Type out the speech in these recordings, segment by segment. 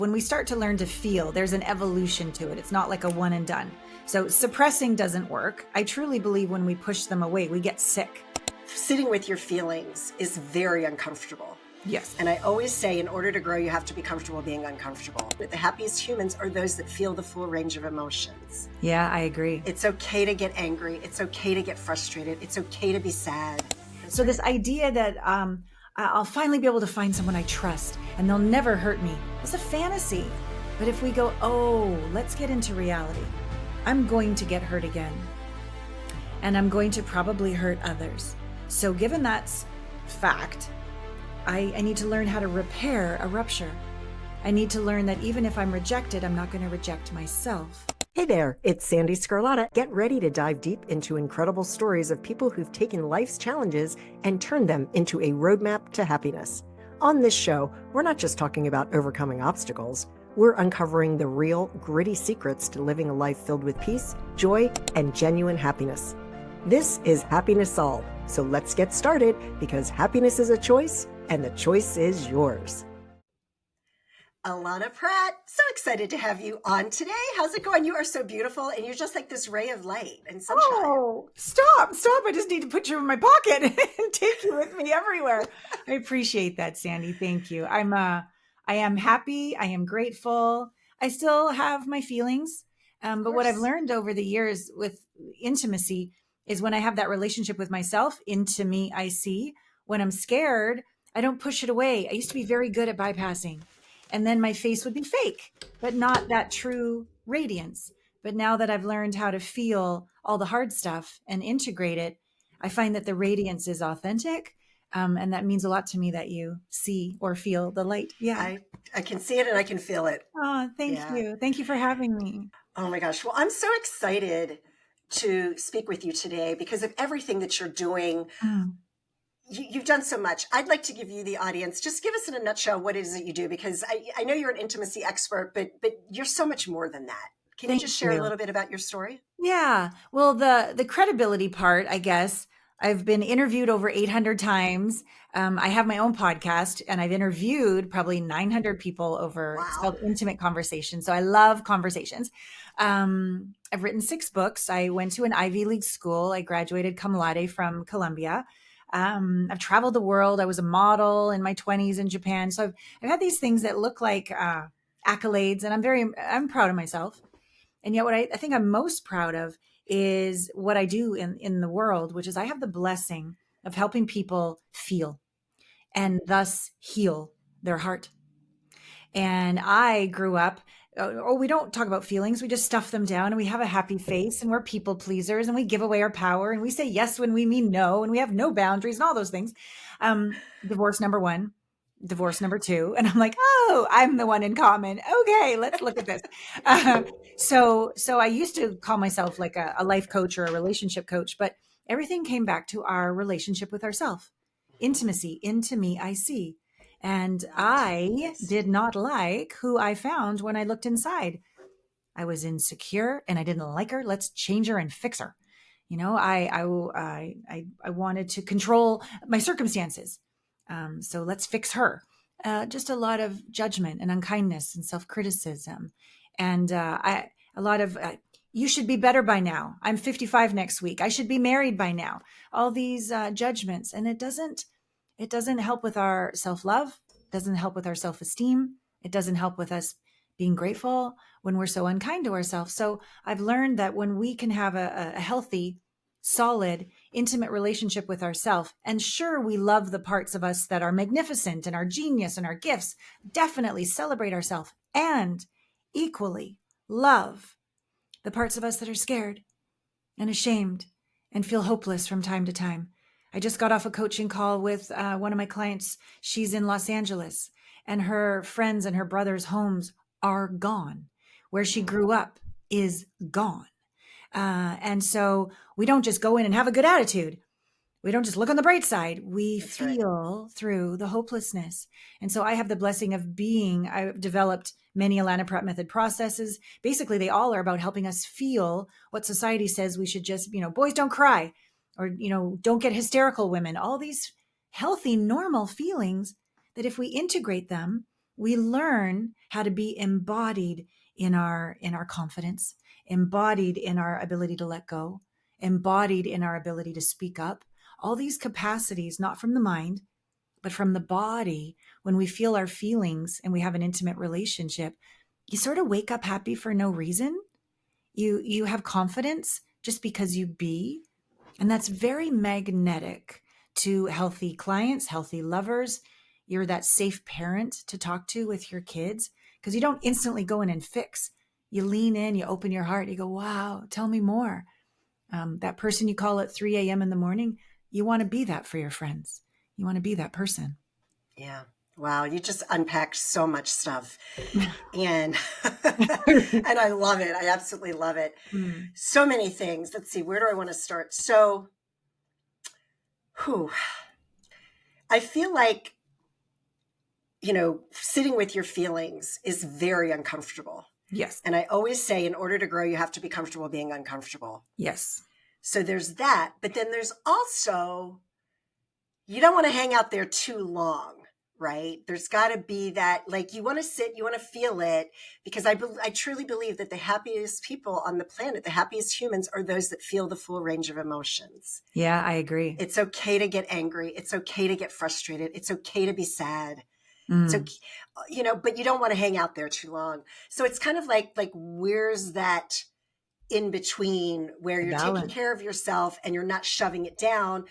When we start to learn to feel, there's an evolution to it. It's not like a one and done. So suppressing doesn't work. I truly believe when we push them away, we get sick. Sitting with your feelings is very uncomfortable. Yes. And I always say, in order to grow, you have to be comfortable being uncomfortable. But the happiest humans are those that feel the full range of emotions. Yeah, I agree. It's okay to get angry. It's okay to get frustrated. It's okay to be sad. So this idea that I'll finally be able to find someone I trust and they'll never hurt me is a fantasy. But if we go, oh, let's get into reality. I'm going to get hurt again. And I'm going to probably hurt others. So given that's fact, I need to learn how to repair a rupture. I need to learn that even if I'm rejected, I'm not going to reject myself. Hey there, it's Sandee Sgarlata. Get ready to dive deep into incredible stories of people who've taken life's challenges and turned them into a roadmap to happiness. On this show, we're not just talking about overcoming obstacles. We're uncovering the real, gritty secrets to living a life filled with peace, joy, and genuine happiness. This is Happiness Solved. So let's get started, because happiness is a choice, and the choice is yours. Allana Pratt, so excited to have you on today. How's it going? You are so beautiful, and you're just like this ray of light and sunshine. Oh, stop. I just need to put you in my pocket and take you with me everywhere. I appreciate that, Sandee. Thank you. I am happy. I am grateful. I still have my feelings. But what I've learned over the years with intimacy is when I have that relationship with myself, into me I see. When I'm scared, I don't push it away. I used to be very good at bypassing. And then my face would be fake, but not that true radiance. But now that I've learned how to feel all the hard stuff and integrate it, I find that the radiance is authentic. And that means a lot to me that you see or feel the light. Yeah. I can see it and I can feel it. Oh, thank you. Thank you for having me. Oh my gosh. Well, I'm so excited to speak with you today because of everything that you're doing. You've done so much. I'd like to give you, the audience, just give us in a nutshell what it is that you do, because I know you're an intimacy expert, but you're so much more than that. Can you just share a little bit about your story? Yeah. Well, the credibility part, I guess, I've been interviewed over 800 times. I have my own podcast and I've interviewed probably 900 people over. Wow. It's called Intimate Conversations. So I love conversations. I've written 6 books. I went to an Ivy League school. I graduated cum laude from Columbia. I've traveled the world. I was a model in my 20s in Japan. So I've had these things that look like accolades, and I'm proud of myself. And yet what I think I'm most proud of is what I do in the world, which is I have the blessing of helping people feel and thus heal their heart. And I grew up, we don't talk about feelings. We just stuff them down and we have a happy face and we're people pleasers and we give away our power and we say yes when we mean no and we have no boundaries and all those things. Divorce number 1, divorce number 2. And I'm like, oh, I'm the one in common. Okay, let's look at this. So I used to call myself like a life coach or a relationship coach, but everything came back to our relationship with ourselves. Intimacy, into me I see. And I did not like who I found when I looked inside. I was insecure and I didn't like her. Let's change her and fix her. You know, I wanted to control my circumstances. So let's fix her. Just a lot of judgment and unkindness and self-criticism. And a lot of, you should be better by now. I'm 55 next week. I should be married by now. All these judgments. And it doesn't help with our self-love, doesn't help with our self-esteem. It doesn't help with us being grateful when we're so unkind to ourselves. So I've learned that when we can have a healthy, solid, intimate relationship with ourselves, and sure, we love the parts of us that are magnificent and our genius and our gifts, definitely celebrate ourselves, and equally love the parts of us that are scared and ashamed and feel hopeless from time to time. I just got off a coaching call with one of my clients. She's in Los Angeles and her friends and her brother's homes are gone. Where she grew up is gone. And so we don't just go in and have a good attitude. We don't just look on the bright side. We feel through the hopelessness. And so I have the blessing of I've developed many Allana Pratt method processes. Basically, they all are about helping us feel what society says we should just, boys don't cry. Or, don't get hysterical women, all these healthy, normal feelings that if we integrate them, we learn how to be embodied in our confidence, embodied in our ability to let go, embodied in our ability to speak up. All these capacities, not from the mind, but from the body. When we feel our feelings and we have an intimate relationship, you sort of wake up happy for no reason. You have confidence just because you be. And that's very magnetic to healthy clients, healthy lovers. You're that safe parent to talk to with your kids, because you don't instantly go in and fix. You lean in, you open your heart, you go, wow, tell me more. That person you call at 3 a.m. in the morning, you want to be that for your friends. You want to be that person. Yeah. Wow. You just unpacked so much stuff. And and I love it. I absolutely love it. So many things. Let's see, where do I want to start? So I feel like, sitting with your feelings is very uncomfortable. Yes. And I always say, in order to grow, you have to be comfortable being uncomfortable. Yes. So there's that. But then there's also, you don't want to hang out there too long, right? There's got to be that, like, you want to sit, you want to feel it, because I truly believe that the happiest people on the planet, the happiest humans, are those that feel the full range of emotions. Yeah, I agree. It's okay to get angry. It's okay to get frustrated. It's okay to be sad. It's okay, but you don't want to hang out there too long. So it's kind of like where's that in between where you're taking care of yourself and you're not shoving it down, and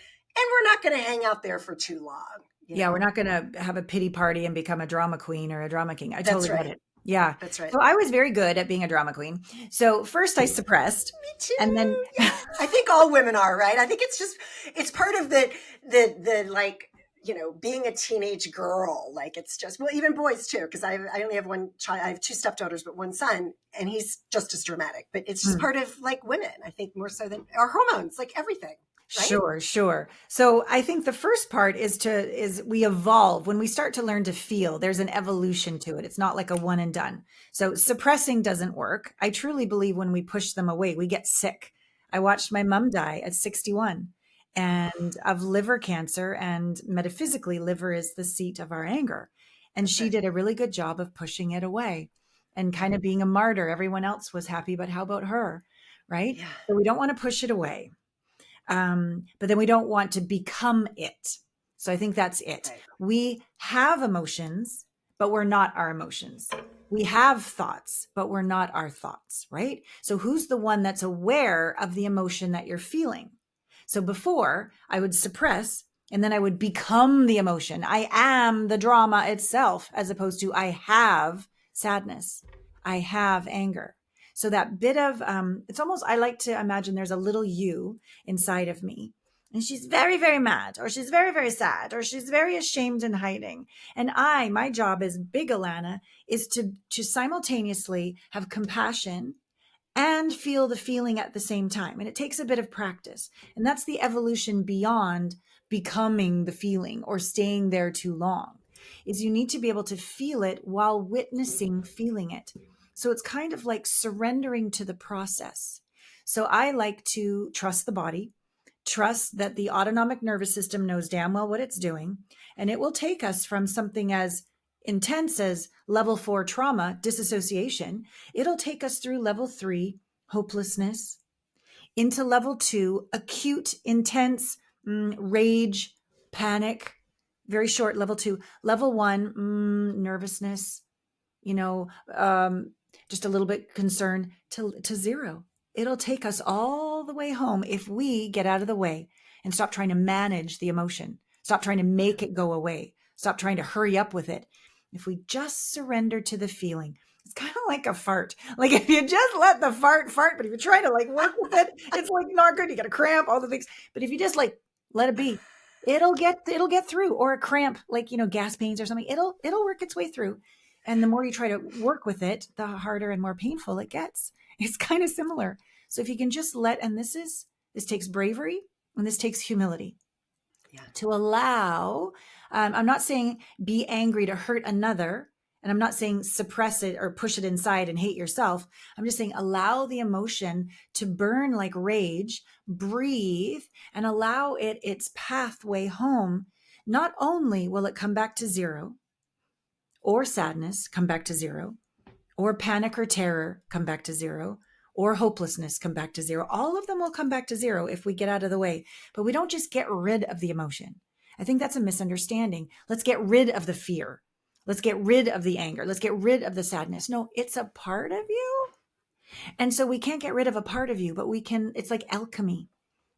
we're not going to hang out there for too long. Yeah, we're not going to have a pity party and become a drama queen or a drama king. I totally get it. Yeah. That's right. So I was very good at being a drama queen. So first I suppressed. Me too. And then I think all women are, right? I think it's part of the like, being a teenage girl. Like, it's just, well, even boys too, because I only have one child. I have two stepdaughters, but one son, and he's just as dramatic. But it's just part of, like, women, I think, more so than our hormones, like everything. Right? Sure. So I think the first part is we evolve when we start to learn to feel. There's an evolution to it. It's not like a one and done. So suppressing doesn't work. I truly believe when we push them away, we get sick. I watched my mom die at 61 and of liver cancer, and metaphysically, liver is the seat of our anger. And she did a really good job of pushing it away and kind of being a martyr. Everyone else was happy, but how about her? Right? Yeah. So we don't want to push it away. But then we don't want to become it. So I think that's it. Right. We have emotions, but we're not our emotions. We have thoughts, but we're not our thoughts, right? So who's the one that's aware of the emotion that you're feeling? So before, I would suppress, and then I would become the emotion. I am the drama itself, as opposed to I have sadness. I have anger. So that bit of, it's almost, I like to imagine there's a little you inside of me, and she's very, very mad, or she's very, very sad, or she's very ashamed and hiding. And my job as big Allana is to simultaneously have compassion and feel the feeling at the same time. And it takes a bit of practice. And that's the evolution beyond becoming the feeling or staying there too long, is you need to be able to feel it while witnessing feeling it. So it's kind of like surrendering to the process. So I like to trust the body, trust that the autonomic nervous system knows damn well what it's doing. And it will take us from something as intense as level 4 trauma, disassociation. It'll take us through level 3, hopelessness, into level 2, acute, intense rage, panic, very short, level 2, level 1, nervousness, just a little bit concerned, to 0. It'll take us all the way home if we get out of the way and stop trying to manage the emotion, stop trying to make it go away, stop trying to hurry up with it. If we just surrender to the feeling, it's kind of like a fart. Like, if you just let the fart, but if you try to work with it, it's like not good. You got a cramp, all the things. But if you just let it be, it'll get through. Or a cramp, gas pains or something, it'll work its way through. And the more you try to work with it, the harder and more painful it gets. It's kind of similar. So if you can just and this takes bravery, and this takes humility. Yeah. To allow, I'm not saying be angry to hurt another, and I'm not saying suppress it or push it inside and hate yourself. I'm just saying allow the emotion to burn like rage, breathe, and allow it its pathway home. Not only will it come back to 0, or sadness come back to zero, or panic or terror come back to zero, or hopelessness come back to zero. All of them will come back to zero if we get out of the way. But we don't just get rid of the emotion. I think that's a misunderstanding. Let's get rid of the fear. Let's get rid of the anger. Let's get rid of the sadness. No, it's a part of you. And so we can't get rid of a part of you, but we can, it's like alchemy,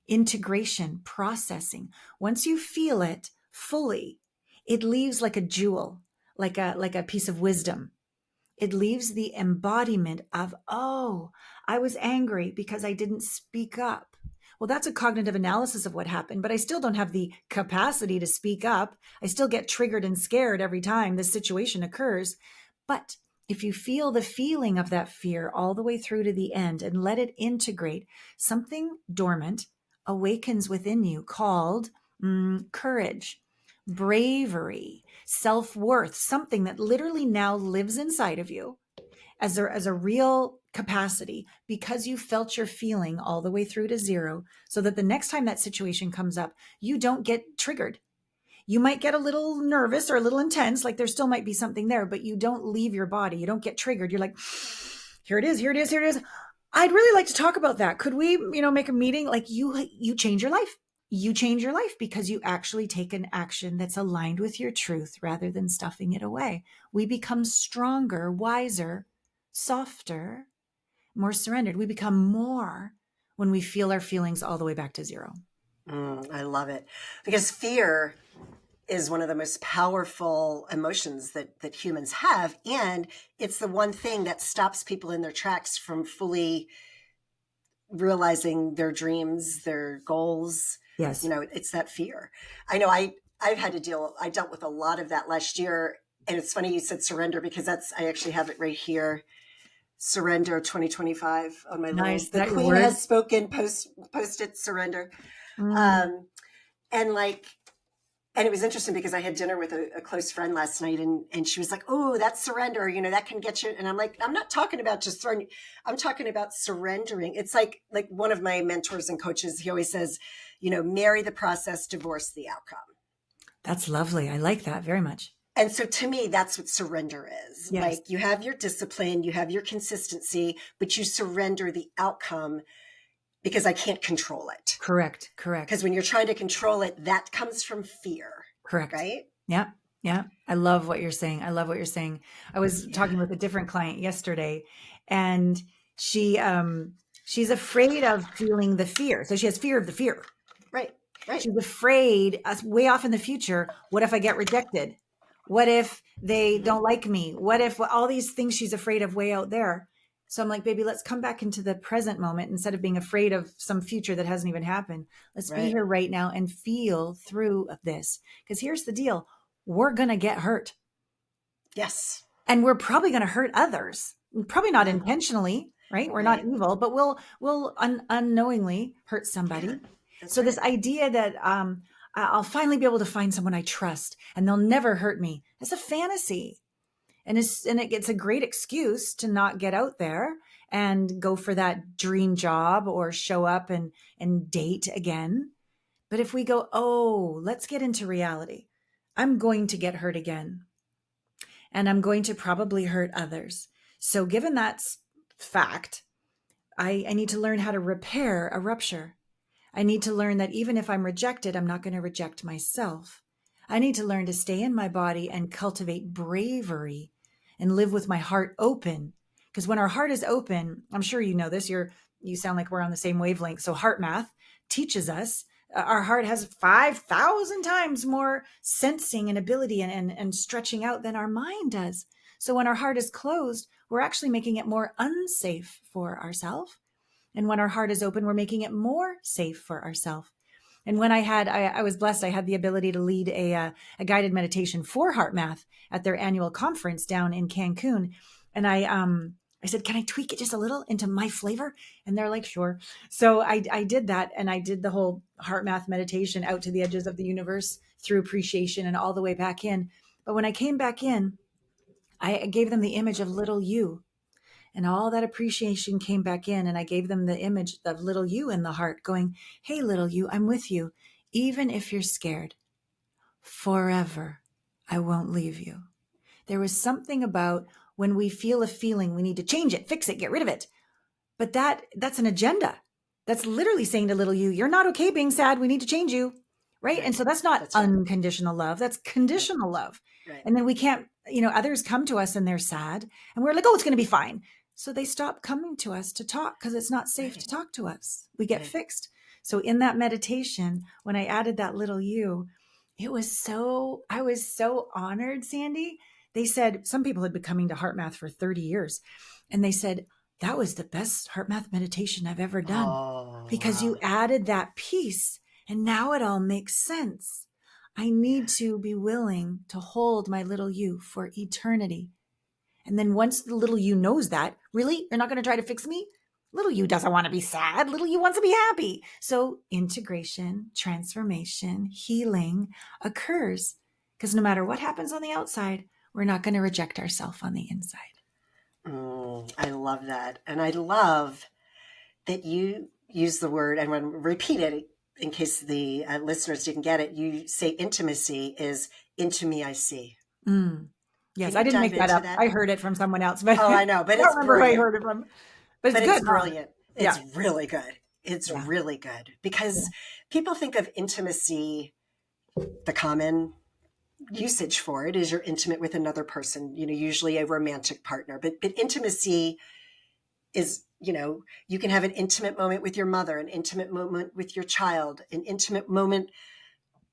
integration, processing. Once you feel it fully, it leaves like a jewel, like a piece of wisdom. It leaves the embodiment of, oh, I was angry because I didn't speak up. Well, that's a cognitive analysis of what happened, but I still don't have the capacity to speak up. I still get triggered and scared every time this situation occurs. But if you feel the feeling of that fear all the way through to the end and let it integrate, something dormant awakens within you called courage, bravery, self-worth, something that literally now lives inside of you as a real capacity because you felt your feeling all the way through to zero, so that the next time that situation comes up, you don't get triggered. You might get a little nervous or a little intense, like there still might be something there, but you don't leave your body. You don't get triggered. You're like, here it is, here it is, here it is. I'd really like to talk about that. Could we, make a meeting? Like you change your life. You change your life because you actually take an action that's aligned with your truth rather than stuffing it away. We become stronger, wiser, softer, more surrendered. We become more when we feel our feelings all the way back to zero. I love it, because fear is one of the most powerful emotions that humans have. And it's the one thing that stops people in their tracks from fully realizing their dreams, their goals. Yes. It's that fear. I know I dealt with a lot of that last year. And it's funny you said surrender, because I actually have it right here. Surrender 2025 on my Nice. The Queen word. has spoken, posted surrender. And it was interesting because I had dinner with a close friend last night, and she was like, oh, that's surrender, that can get you. And I'm like, I'm not talking about just throwing, I'm talking about surrendering. It's like one of my mentors and coaches, he always says, marry the process, divorce the outcome. That's lovely. I like that very much. And so to me, that's what surrender is. Yes. Like, you have your discipline, you have your consistency, but you surrender the outcome because I can't control it. Correct. Because when you're trying to control it, that comes from fear. Correct. Right? Yeah. I love what you're saying. I was talking with a different client yesterday, and she's afraid of feeling the fear. So she has fear of the fear. Right. She's afraid way off in the future. What if I get rejected? What if they don't like me? What if all these things she's afraid of way out there? So I'm like, baby, let's come back into the present moment instead of being afraid of some future that hasn't even happened. Let's be here right now and feel through this. Because here's the deal. We're going to get hurt. Yes. And we're probably going to hurt others. Probably not intentionally, right? We're not evil, but we'll unknowingly hurt somebody. Yeah, so this idea that I'll finally be able to find someone I trust and they'll never hurt me, it's a fantasy. And it's a great excuse to not get out there and go for that dream job or show up and date again. But if we go, oh, let's get into reality. I'm going to get hurt again. And I'm going to probably hurt others. So given that fact, I need to learn how to repair a rupture. I need to learn that even if I'm rejected, I'm not going to reject myself. I need to learn to stay in my body and cultivate bravery and live with my heart open. Because when our heart is open, I'm sure you know this, you sound like we're on the same wavelength. So heart math teaches us our heart has 5,000 times more sensing and ability and stretching out than our mind does. So when our heart is closed, we're actually making it more unsafe for ourselves. And when our heart is open, we're making it more safe for ourselves. And when I was blessed, I had the ability to lead a guided meditation for Heart Math at their annual conference down in Cancun. And I said, can I tweak it just a little into my flavor? And they're like, sure. So I did that. And I did the whole Heart Math meditation out to the edges of the universe through appreciation and all the way back in. But when I came back in, I gave them the image of little you. And all that appreciation came back in, and I gave them the image of little you in the heart going, hey, little you, I'm with you. Even if you're scared, forever, I won't leave you. There was something about when we feel a feeling, we need to change it, fix it, get rid of it. But that's an agenda. That's literally saying to little you, you're not okay being sad. We need to change you. Right. And so that's not unconditional love. That's conditional love. Right. And then we can't, others come to us and they're sad and we're like, oh, it's going to be fine. So they stop coming to us to talk because it's not safe to talk to us. We get fixed. So in that meditation, when I added that little you, I was so honored, Sandee. They said some people had been coming to HeartMath for 30 years. And they said, that was the best HeartMath meditation I've ever done because you added that piece and now it all makes sense. I need to be willing to hold my little you for eternity. And then once the little you knows that, really, you're not going to try to fix me? Little you doesn't want to be sad. Little you wants to be happy. So integration, transformation, healing occurs because no matter what happens on the outside, we're not going to reject ourselves on the inside. I love that. And I love that you use the word, and when repeat it in case the listeners didn't get it, you say intimacy is into me I see. Yes, I didn't make that up. I heard it from someone else. But I know, but I don't remember who I heard it from. But it's good. Brilliant. It's really good. It's really good because people think of intimacy, the common usage for it is you're intimate with another person, usually a romantic partner, but intimacy is, you can have an intimate moment with your mother, an intimate moment with your child, an intimate moment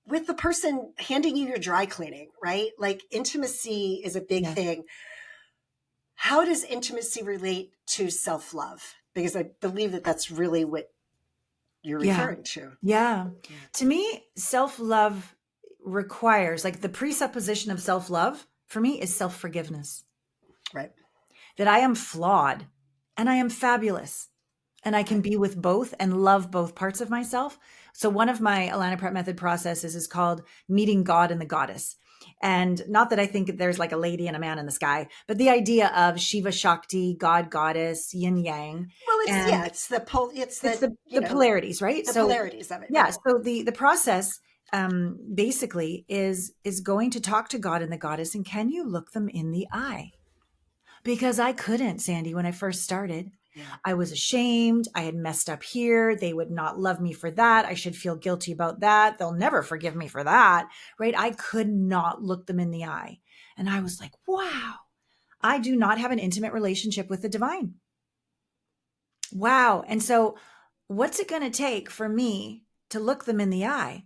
with the person handing you your dry cleaning, right? Like intimacy is a big thing. How does intimacy relate to self-love? Because I believe that that's really what you're referring to. Yeah. To me, self-love requires, like the presupposition of self-love for me is self-forgiveness. Right. That I am flawed and I am fabulous and I can be with both and love both parts of myself. So one of my Allana Pratt method processes is called meeting God and the goddess. And not that I think there's like a lady and a man in the sky, but the idea of Shiva Shakti, God, goddess, yin yang. Well, it's the polarities, right? The polarities of it. Yeah. So the process basically is going to talk to God and the goddess, and can you look them in the eye? Because I couldn't, Sandee, when I first started. I was ashamed. I had messed up here. They would not love me for that. I should feel guilty about that. They'll never forgive me for that, right? I could not look them in the eye. And I was like, wow, I do not have an intimate relationship with the divine. Wow. And so what's it going to take for me to look them in the eye?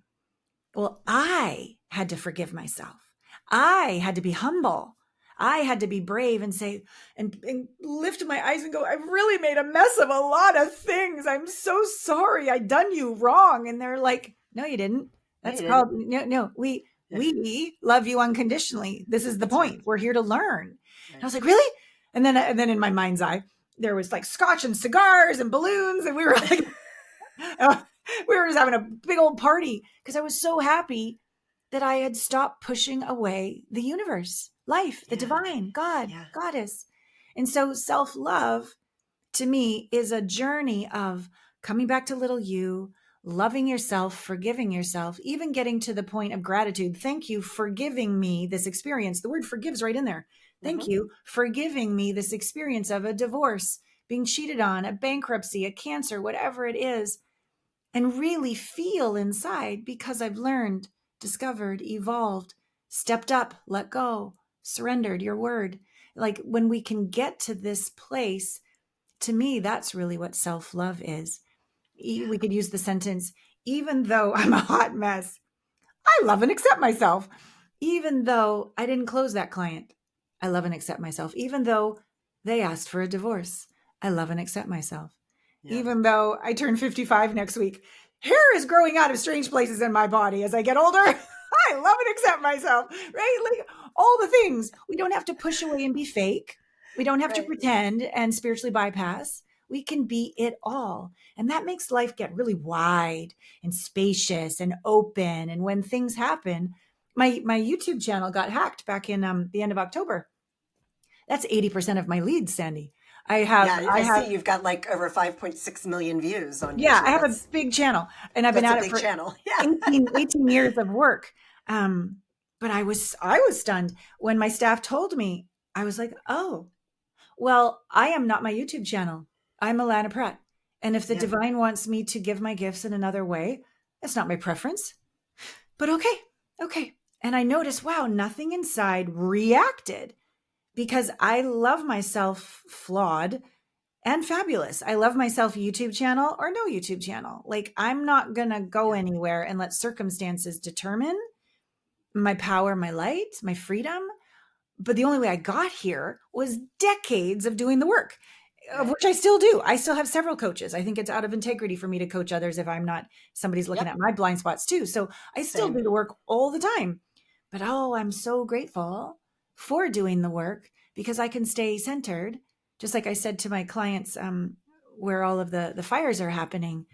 Well, I had to forgive myself. I had to be humble. I had to be brave and say, and lift my eyes and go, I've really made a mess of a lot of things. I'm so sorry. I done you wrong. And they're like, no, you didn't. That's called, no, we love you unconditionally. This is the point. We're here to learn. And I was like, really? And then in my mind's eye, there was like scotch and cigars and balloons. And we were like, we were just having a big old party because I was so happy that I had stopped pushing away the universe, life, the divine, God, goddess. And so self-love to me is a journey of coming back to little you, loving yourself, forgiving yourself, even getting to the point of gratitude. Thank you for giving me this experience. The word forgive's right in there. Thank you for giving me this experience of a divorce, being cheated on, a bankruptcy, a cancer, whatever it is, and really feel inside because I've learned, discovered, evolved, stepped up, let go, surrendered your word. Like when we can get to this place, to me, that's really what self-love is. We could use the sentence, even though I'm a hot mess, I love and accept myself. Even though I didn't close that client, I love and accept myself. Even though they asked for a divorce, I love and accept myself. Yeah. Even though I turn 55 next week, hair is growing out of strange places in my body as I get older. I love and accept myself, right? Like all the things. We don't have to push away and be fake. We don't have to pretend and spiritually bypass. We can be it all. And that makes life get really wide and spacious and open. And when things happen, my YouTube channel got hacked back in the end of October. That's 80% of my leads, Sandee. I see you've got like over 5.6 million views on YouTube. Yeah, I have a big channel and I've been at it for 18 years of work. But But I was stunned when my staff told me. I was like, oh, well, I am not my YouTube channel. I'm Allana Pratt. And if the Yeah. divine wants me to give my gifts in another way, that's not my preference. But okay, okay. And I noticed, wow, nothing inside reacted because I love myself flawed and fabulous. I love myself YouTube channel or no YouTube channel. Like I'm not going to go Yeah. anywhere and let circumstances determine my power, my light, my freedom. But the only way I got here was decades of doing the work, of Right. which I still do. I still have several coaches. I think it's out of integrity for me to coach others if I'm not, somebody's looking Yep. at my blind spots too. So I still Same. do the work all the time. But oh, I'm so grateful for doing the work because I can stay centered. Just like I said to my clients, where all of the fires are happening,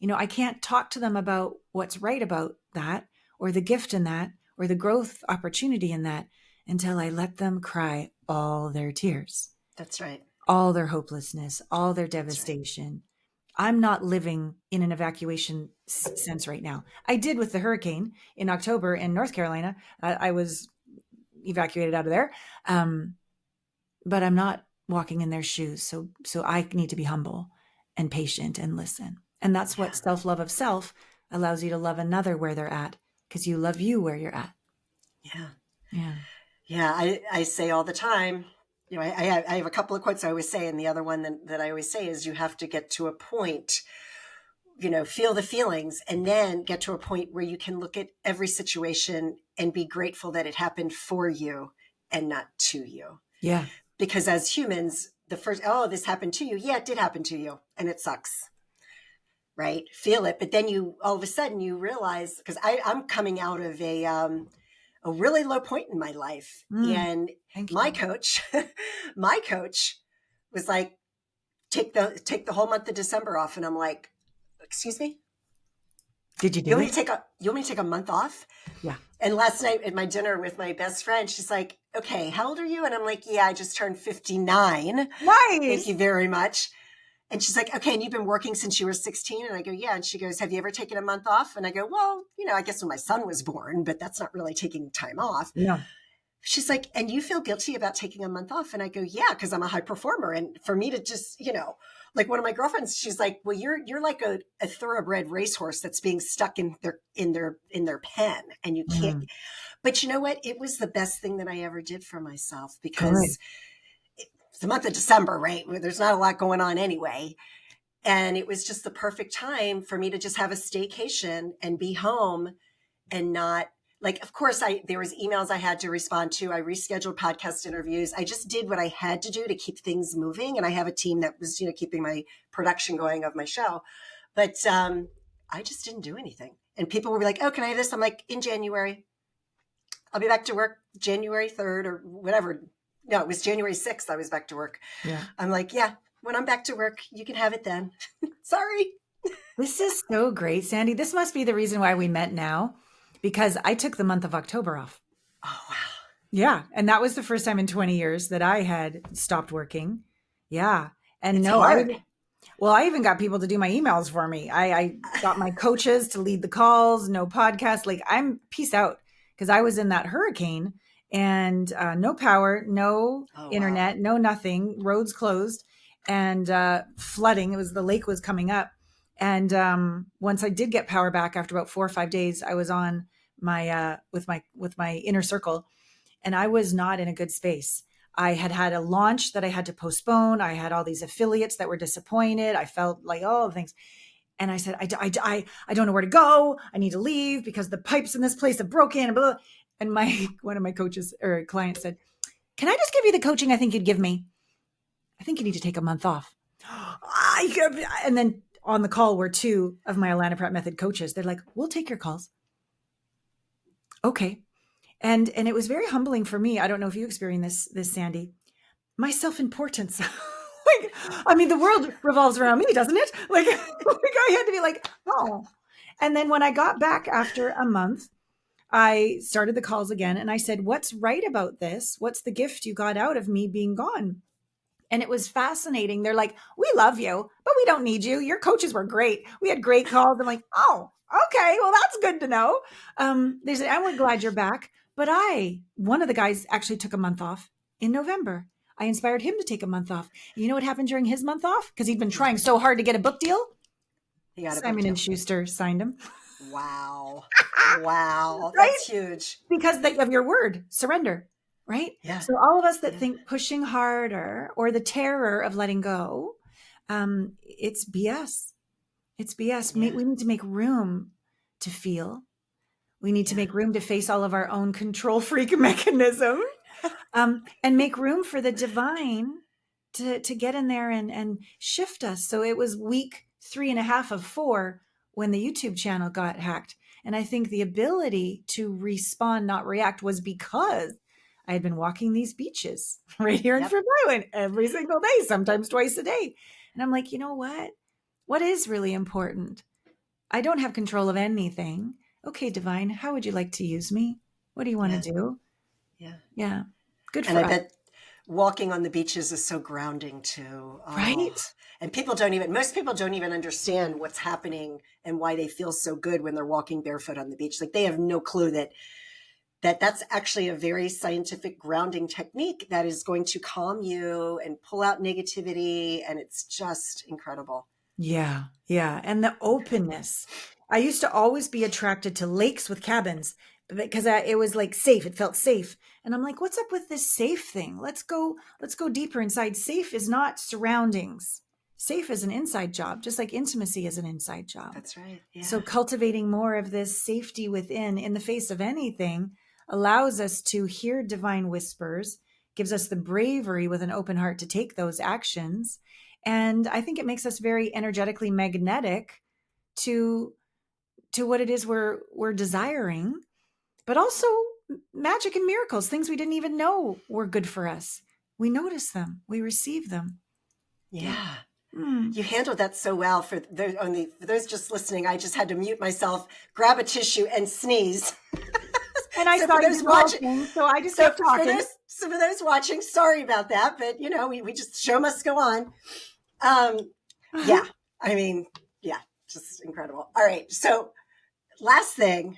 I can't talk to them about what's right about that or the gift in that or the growth opportunity in that until I let them cry all their tears, That's right. all their hopelessness, all their That's right. devastation. I'm not living in an evacuation sense right now. I did with the hurricane in October in North Carolina. I was evacuated out of there. But I'm not walking in their shoes. So I need to be humble and patient and listen. And that's Yeah. what self-love of self allows you to love another where they're at because you love you where you're at. Yeah. Yeah. Yeah. I say all the time, I have a couple of quotes I always say, and the other one that I always say is you have to get to a point, feel the feelings, and then get to a point where you can look at every situation and be grateful that it happened for you and not to you. Yeah. Because as humans, the first, oh, this happened to you. Yeah, it did happen to you. And it sucks. Right? Feel it. But then all of a sudden you realize, because I'm coming out of a really low point in my life. And Thank my you. coach, my coach was like, take the whole month of December off. And I'm like, excuse me? Did you You do want me it? to take a month off? Yeah. And last night at my dinner with my best friend, she's like, okay, how old are you? And I'm like, yeah, I just turned 59. Thank Nice. you very much. And she's like, okay, and you've been working since you were 16? And I go, yeah. And she goes, have you ever taken a month off? And I go, well, I guess when my son was born, but that's not really taking time off. No. She's like, and you feel guilty about taking a month off? And I go, yeah, because I'm a high performer. And for me to just, like one of my girlfriends, she's like, well, you're like a thoroughbred racehorse that's being stuck in their pen, and you can't. But you know what? It was the best thing that I ever did for myself because it's the month of December, right? There's not a lot going on anyway. And it was just the perfect time for me to just have a staycation and be home and not, like, of course, there was emails I had to respond to. I rescheduled podcast interviews. I just did what I had to do to keep things moving. And I have a team that was, keeping my production going of my show. But I just didn't do anything. And people were like, oh, can I have this? I'm like, in January. I'll be back to work January 3rd or whatever. No, it was January 6th. I was back to work. Yeah. I'm like, yeah, when I'm back to work, you can have it then. Sorry. This is so great, Sandee. This must be the reason why we met now, because I took the month of October off. Oh, wow. Yeah. And that was the first time in 20 years that I had stopped working. Yeah. And It's no, hard. I even got people to do my emails for me. I got my coaches to lead the calls, no podcast. Like I'm peace out because I was in that hurricane and no power, no internet, no nothing, roads closed and flooding. The lake was coming up. And once I did get power back after about 4 or 5 days, I was on my with my inner circle, and I was not in a good space. I had a launch that I had to postpone. I had all these affiliates that were disappointed. I felt like all the things. And I said, I don't know where to go. I need to leave because the pipes in this place have broken. And, blah, blah. And one of my coaches or clients said, can I just give you the coaching I think you'd give me? I think you need to take a month off. And then on the call were two of my Allana Pratt Method coaches. They're like, we'll take your calls. Okay. And it was very humbling for me. I don't know if you experienced this, Sandee. My self-importance. The world revolves around me, doesn't it? Like I had to be like, oh. And then when I got back after a month, I started the calls again and I said, what's right about this? What's the gift you got out of me being gone? And it was fascinating. They're like, we love you, but we don't need you. Your coaches were great. We had great calls. I'm like, oh, okay. Well, that's good to know. They said, and we're glad you're back, But one of the guys actually took a month off in November. I inspired him to take a month off. You know what happened during his month off? Because he'd been trying so hard to get a book deal. He got a book Simon deal. and Schuster signed him. Wow. Wow. Right? That's huge. Because of your word, surrender, right? Yeah. So all of us that think pushing harder or the terror of letting go, it's BS. It's BS. Yeah. We need to make room to feel. We need to make room to face all of our own control freak mechanism, and make room for the divine to get in there and shift us. So it was week 3.5 of 4 when the YouTube channel got hacked. And I think the ability to respond, not react, was because I had been walking these beaches right here in Forbes Island every single day, sometimes twice a day. And I'm like, you know what? What is really important? I don't have control of anything. Okay, divine, how would you like to use me? What do you want to do? Yeah. Yeah. Good for and I us. bet walking on the beaches is so grounding too. Right. And most people don't even understand what's happening and why they feel so good when they're walking barefoot on the beach. Like they have no clue that's actually a very scientific grounding technique that is going to calm you and pull out negativity. And it's just incredible. Yeah. Yeah. And the openness. I used to always be attracted to lakes with cabins because it was like safe. It felt safe. And I'm like, what's up with this safe thing? Let's go deeper inside. Safe is not surroundings. Safe is an inside job, just like intimacy is an inside job. That's right. Yeah. So cultivating more of this safety within in the face of anything allows us to hear divine whispers, gives us the bravery with an open heart to take those actions. And I think it makes us very energetically magnetic to what it is we're desiring, but also magic and miracles, things we didn't even know were good for us. We notice them, we receive them. Yeah. You handled that so well. For those just listening, I just had to mute myself, grab a tissue, and sneeze. And I saw you watching, so I just kept talking. For those watching, sorry about that, but we just show must go on. Yeah, I mean, yeah, just incredible. All right, so last thing,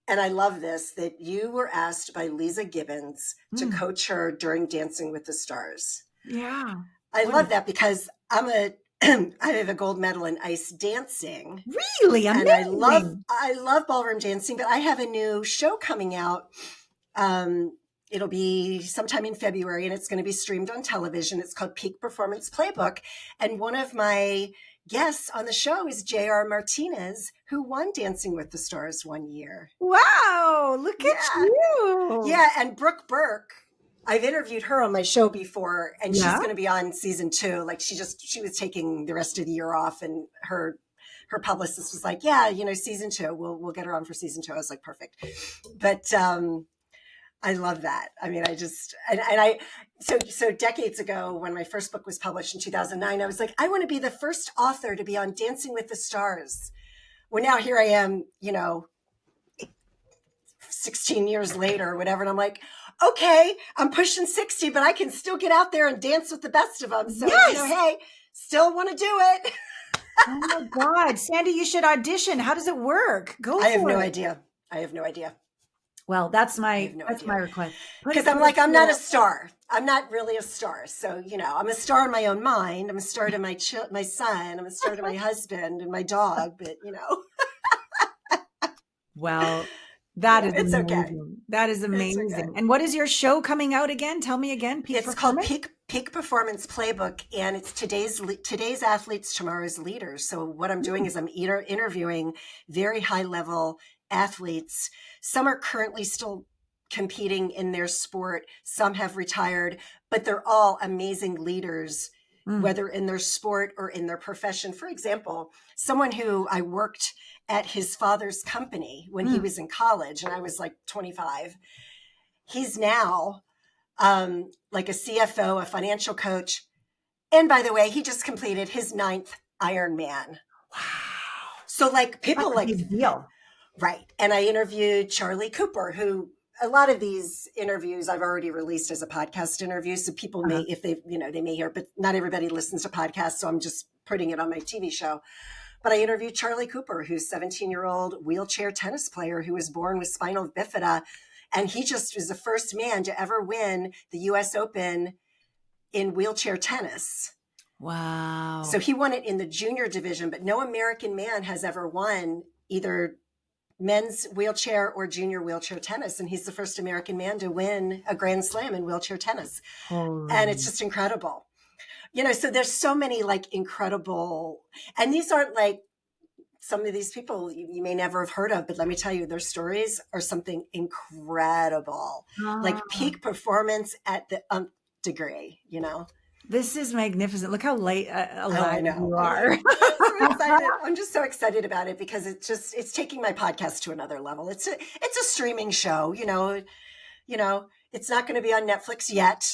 and I love this, that you were asked by Lisa Gibbons to coach her during Dancing with the Stars. Yeah. I love that because I have a gold medal in ice dancing. Really? Amazing. And I love ballroom dancing, but I have a new show coming out. It'll be sometime in February, and it's going to be streamed on television. It's called Peak Performance Playbook. And one of my guests on the show is J.R. Martinez, who won Dancing with the Stars one year. Wow, look at you. Yeah, and Brooke Burke, I've interviewed her on my show before, and she's going to be on season 2. Like she was taking the rest of the year off, and her publicist was like, yeah, season 2, we'll get her on for season 2. I was like, perfect. But, I love that. I mean, so decades ago when my first book was published in 2009, I was like, I want to be the first author to be on Dancing with the Stars. Well, now here I am, 16 years later or whatever. And I'm like, okay, I'm pushing 60, but I can still get out there and dance with the best of them. So, hey, still want to do it. Oh my God, Sandee, you should audition. How does it work? I have no idea. Well, that's my request. Because I'm not a star. I'm not really a star. So, I'm a star in my own mind. I'm a star to my son. I'm a star to my husband and my dog. But, Well, that is amazing. Okay. That is amazing. Okay. And what is your show coming out again? Tell me again. It's called Peak Performance Playbook, and it's today's athletes, tomorrow's leaders. So what I'm doing is I'm interviewing very high level athletes. Some are currently still competing in their sport. Some have retired, but they're all amazing leaders, whether in their sport or in their profession. For example, someone who I worked at his father's company when he was in college, and I was like 25. He's now like a CFO, a financial coach. And by the way, he just completed his 9th Ironman. Wow. So like people like big deal. Right. And I interviewed Charlie Cooper, who a lot of these interviews I've already released as a podcast interview. So people may, if they, they may hear, but not everybody listens to podcasts. So I'm just putting it on my TV show. But I interviewed Charlie Cooper, who's a 17-year-old wheelchair tennis player who was born with spinal bifida. And he just was the first man to ever win the US Open in wheelchair tennis. Wow. So he won it in the junior division, but no American man has ever won either men's wheelchair or junior wheelchair tennis. And he's the first American man to win a Grand Slam in wheelchair tennis. Holy. And it's just incredible. So there's so many like incredible, and these aren't like some of these people you may never have heard of, but let me tell you, their stories are something incredible, like peak performance at the degree, This is magnificent. Look how light alive you are. I'm so excited. I'm just so excited about it because it's taking my podcast to another level. It's a streaming show, it's not going to be on Netflix yet,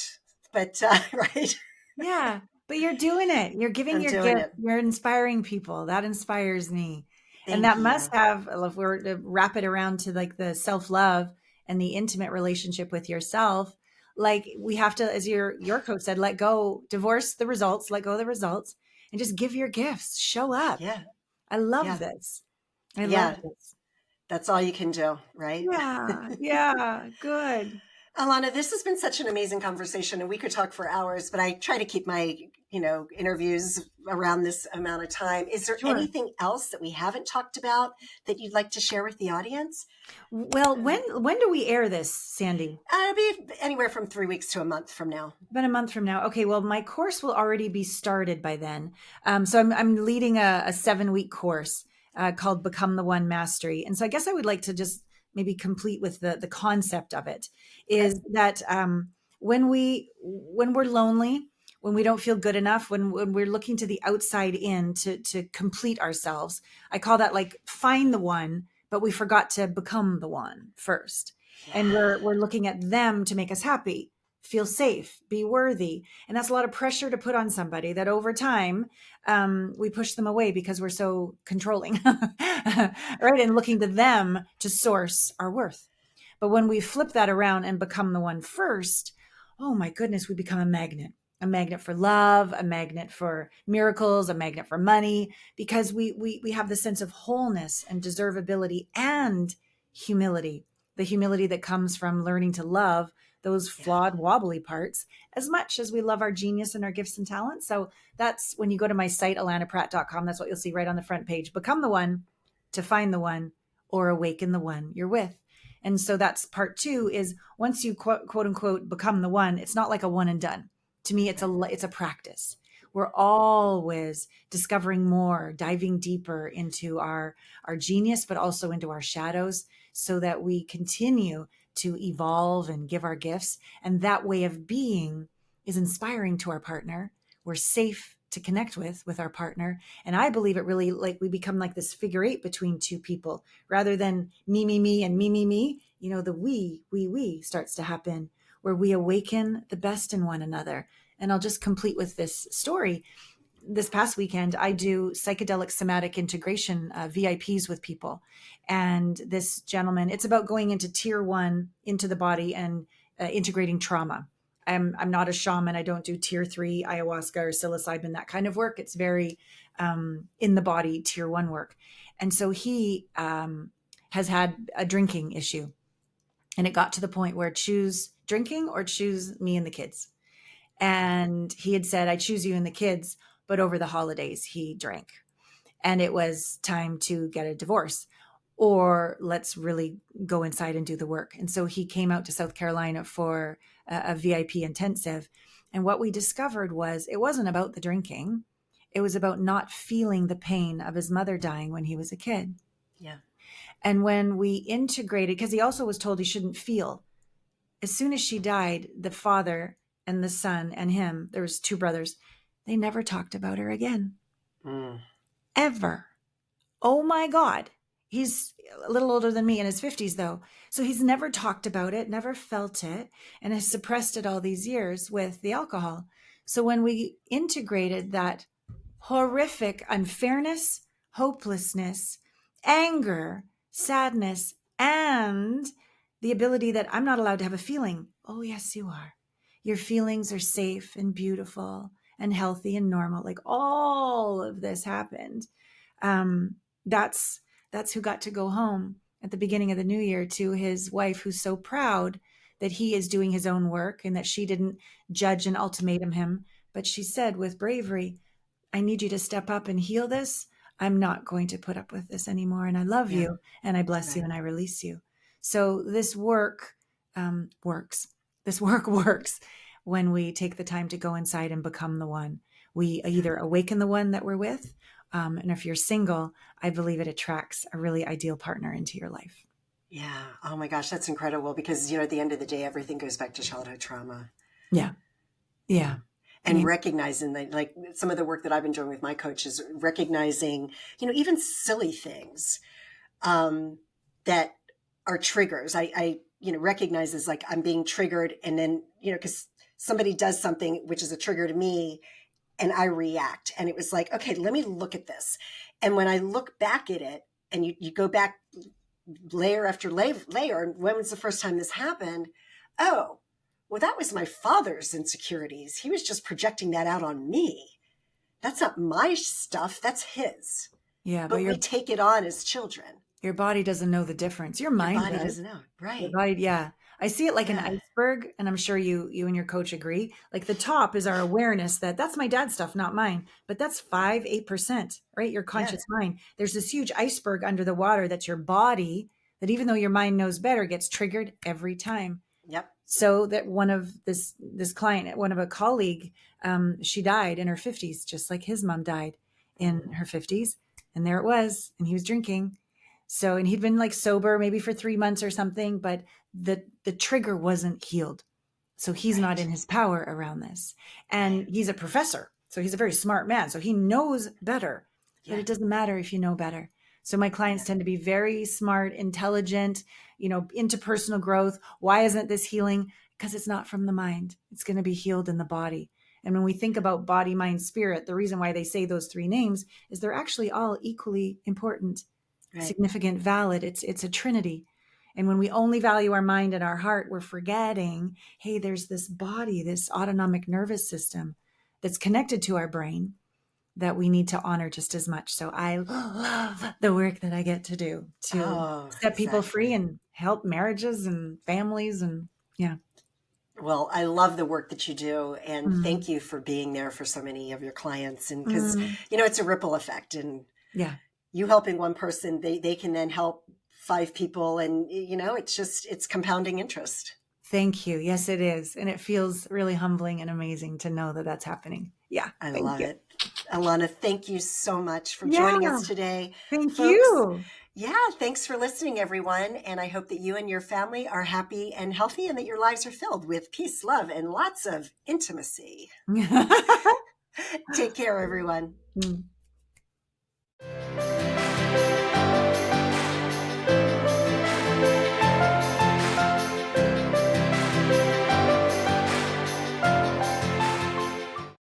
but right. Yeah, but you're doing it. You're giving your gift. You're inspiring people. That inspires me. And that must have, if we were to wrap it around to like the self-love and the intimate relationship with yourself, like we have to, as your coach said, let go, divorce the results, let go of the results, and just give your gifts, show up. Yeah. I love this. I love this. That's all you can do, right? Yeah, good. Allana, this has been such an amazing conversation, and we could talk for hours, but I try to keep my, interviews around this amount of time. Is there anything else that we haven't talked about that you'd like to share with the audience? Well, when do we air this, Sandee? It'll be anywhere from 3 weeks to a month from now. About a month from now. Okay. Well, my course will already be started by then. So I'm leading a 7-week course called Become the One Mastery. And so I guess I would like to just maybe complete with the concept of it is that when we're lonely, when we don't feel good enough, when we're looking to the outside in to complete ourselves, I call that like find the one, but we forgot to become the one first. Yeah. And we're looking at them to make us happy, feel safe, be worthy. And that's a lot of pressure to put on somebody that over time, we push them away because we're so controlling, right? And looking to them to source our worth. But when we flip that around and become the one first, oh my goodness, we become a magnet for love, a magnet for miracles, a magnet for money, because we have the sense of wholeness and deservability and humility, the humility that comes from learning to love those flawed, wobbly parts as much as we love our genius and our gifts and talents. So that's when you go to my site, allanapratt.com, that's what you'll see right on the front page. Become the one to find the one or awaken the one you're with. And so that's part 2 is once you quote unquote become the one, it's not like a one and done. To me, it's a practice. We're always discovering more, diving deeper into our genius, but also into our shadows so that we continue to evolve and give our gifts. And that way of being is inspiring to our partner. We're safe to connect with our partner. And I believe it really, like, we become like this figure 8 between two people rather than me, and me. The we starts to happen where we awaken the best in one another. And I'll just complete with this story. This past weekend, I do psychedelic somatic integration VIPs with people. And this gentleman, it's about going into tier 1 into the body and integrating trauma. I'm not a shaman. I don't do tier 3 ayahuasca or psilocybin, that kind of work. It's very in the body tier 1 work. And so he has had a drinking issue. And it got to the point where choose drinking or choose me and the kids. And he had said, I choose you and the kids. But over the holidays, he drank. And it was time to get a divorce or let's really go inside and do the work. And so he came out to South Carolina for a VIP intensive. And what we discovered was it wasn't about the drinking. It was about not feeling the pain of his mother dying when he was a kid. Yeah. And when we integrated, because he also was told he shouldn't feel. As soon as she died, the father and the son and him, there was 2 brothers, they never talked about her again. Ever. Oh my God. He's a little older than me, in his 50s though. So he's never talked about it, never felt it, and has suppressed it all these years with the alcohol. So when we integrated that horrific unfairness, hopelessness, anger, sadness, and the ability that I'm not allowed to have a feeling. Oh, yes, you are. Your feelings are safe and beautiful and healthy and normal. Like all of this happened. That's who got to go home at the beginning of the new year to his wife, who's so proud that he is doing his own work and that she didn't judge and ultimatum him. But she said with bravery, I need you to step up and heal this. I'm not going to put up with this anymore. And I love Yeah. you and I bless you and I release you. So this work works. This work works when we take the time to go inside and become the one. We either awaken the one that we're with. And if you're single, I believe it attracts a really ideal partner into your life. Yeah. Oh my gosh, that's incredible because, at the end of the day, everything goes back to childhood trauma. Yeah. Yeah. And recognizing that, like some of the work that I've been doing with my coach is recognizing, even silly things that are triggers. I recognize as like I'm being triggered and then, because somebody does something which is a trigger to me and I react. And it was like, okay, let me look at this. And when I look back at it and you go back layer after layer, and when was the first time this happened? Oh, well, that was my father's insecurities. He was just projecting that out on me. That's not my stuff. That's his. Yeah. But we take it on as children. Your body doesn't know the difference. Your mind doesn't know. Right. Your body, yeah. I see it like an iceberg, and I'm sure you and your coach agree. Like the top is our awareness that's my dad's stuff, not mine. But that's 8%, right? Your conscious mind. There's this huge iceberg under the water that's your body that even though your mind knows better, gets triggered every time. Yep. So that one of this client, one of a colleague, she died in her 50s, just like his mom died in her 50s. And there it was. And he was drinking. So, and he'd been like sober maybe for 3 months or something, but the trigger wasn't healed. So he's not in his power around this. And he's a professor. So he's a very smart man. So he knows better, but it doesn't matter if you know better. So my clients tend to be very smart, intelligent, into personal growth. Why isn't this healing? Because it's not from the mind. It's going to be healed in the body. And when we think about body, mind, spirit, the reason why they say those 3 names is they're actually all equally important, significant, valid. It's a trinity. And when we only value our mind and our heart, we're forgetting, hey, there's this body, this autonomic nervous system that's connected to our brain that we need to honor just as much. So I love the work that I get to do to set people free and help marriages and families. And Well, I love the work that you do. And thank you for being there for so many of your clients. And because, it's a ripple effect. And you helping one person, they can then help 5 people. And, it's compounding interest. Thank you. Yes, it is. And it feels really humbling and amazing to know that that's happening. Yeah. I love it. Allana, thank you so much for joining us today. Thank you. Yeah, thanks for listening, everyone. And I hope that you and your family are happy and healthy and that your lives are filled with peace, love, and lots of intimacy. Take care, everyone.